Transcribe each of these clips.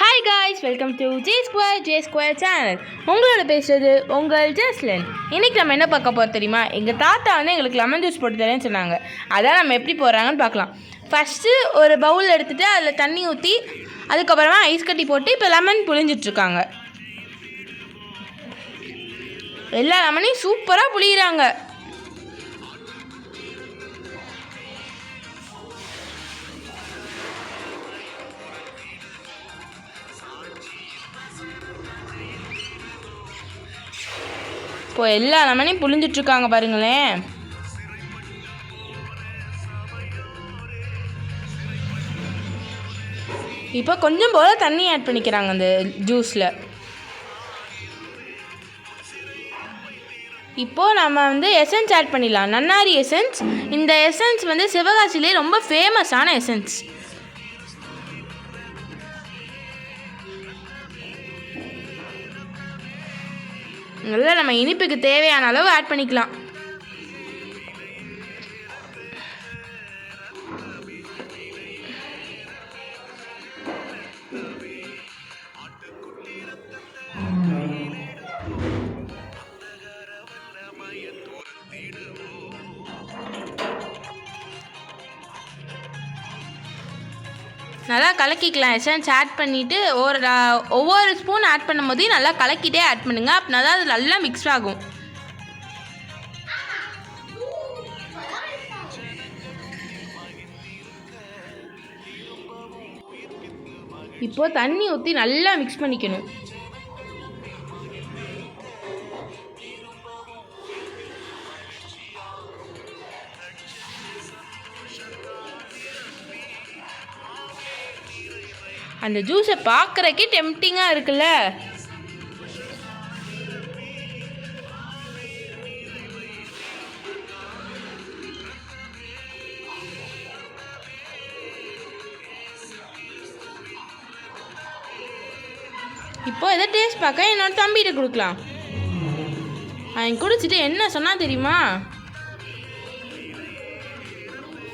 Hi guys, welcome to J square channel. உங்களோட பேசுகிறது உங்கள் ஜஸ்லின். இன்றைக்கி நம்ம என்ன பார்க்க போகிறோம் தெரியுமா? எங்கள் தாத்தா வந்து எங்களுக்கு லெமன் ஜூஸ் போட்டு தரேன்னு சொன்னாங்க. அதான் நம்ம எப்படி போடுறாங்கன்னு பார்க்கலாம். ஃபஸ்ட்டு ஒரு பவுல் எடுத்துகிட்டு அதில் தண்ணி ஊற்றி அதுக்கப்புறமா ஐஸ் கட்டி போட்டு இப்போ லெமன் புழிஞ்சிட்ருக்காங்க. எல்லா லெமனையும் சூப்பராக புளிகிறாங்க. இப்போ எல்லா லெமனையும் புழிஞ்சிட்ருக்காங்க பாருங்களேன். இப்போ கொஞ்சம் போல் தண்ணி ஆட் பண்ணிக்கிறாங்க அந்த ஜூஸில். இப்போது நம்ம வந்து எசன்ஸ் ஆட் பண்ணிடலாம். நன்னாரி எசன்ஸ். இந்த எசன்ஸ் வந்து சிவகாசிலே ரொம்ப ஃபேமஸான எசன்ஸ். நல்லா நம்ம இனிப்புக்கு தேவையான அளவு ஆட் பண்ணிக்கலாம். நல்லா கலக்கிக்கலாம். எசன்ஸ் ஆட் பண்ணிவிட்டு ஒவ்வொரு ஸ்பூன் ஆட் பண்ணும் போதையும் நல்லா கலக்கிட்டே ஆட் பண்ணுங்கள். அப்படின்னா தான் அது நல்லா மிக்ஸ் ஆகும். இப்போது தண்ணி ஊற்றி நல்லா மிக்ஸ் பண்ணிக்கணும். அந்த ஜூஸை பார்க்குறக்கே டெம்ப்டிங்காக இருக்குல்ல. இப்போ இதை டேஸ்ட் பார்க்க என்னோட தம்பிகிட்ட கொடுக்கலாம். அவன் குடிச்சிட்டு என்ன சொன்னால் தெரியுமா?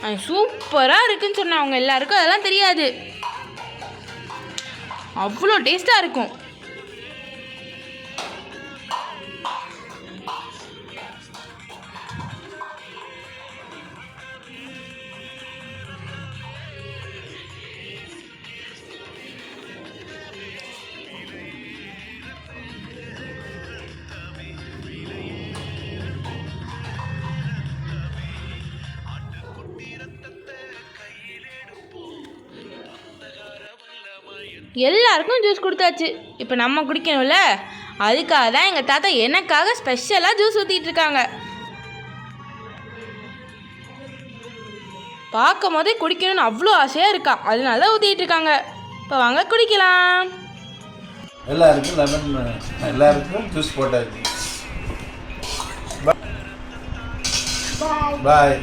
அவன் சூப்பராக இருக்குன்னு சொன்னான். அவங்க எல்லாருக்கும் அதெல்லாம் தெரியாது. அவ்வளோ டேஸ்ட்டாக இருக்கும். எல்லாருக்கும் ஜூஸ் கொடுத்தாச்சு. இப்போ நம்ம குடிக்கணும்ல, அதுக்காக தான் எங்கள் தாத்தா எனக்காக ஸ்பெஷலாக ஜூஸ் ஊற்றிட்டு இருக்காங்க. பார்க்கும் போதே குடிக்கணும்னு அவ்வளோ ஆசையாக இருக்கா, அதனால தான் ஊற்றிட்டு இருக்காங்க. இப்போ வாங்க குடிக்கலாம். எல்லாருக்கும் ஜூஸ் போட்டாச்சு. பாய்.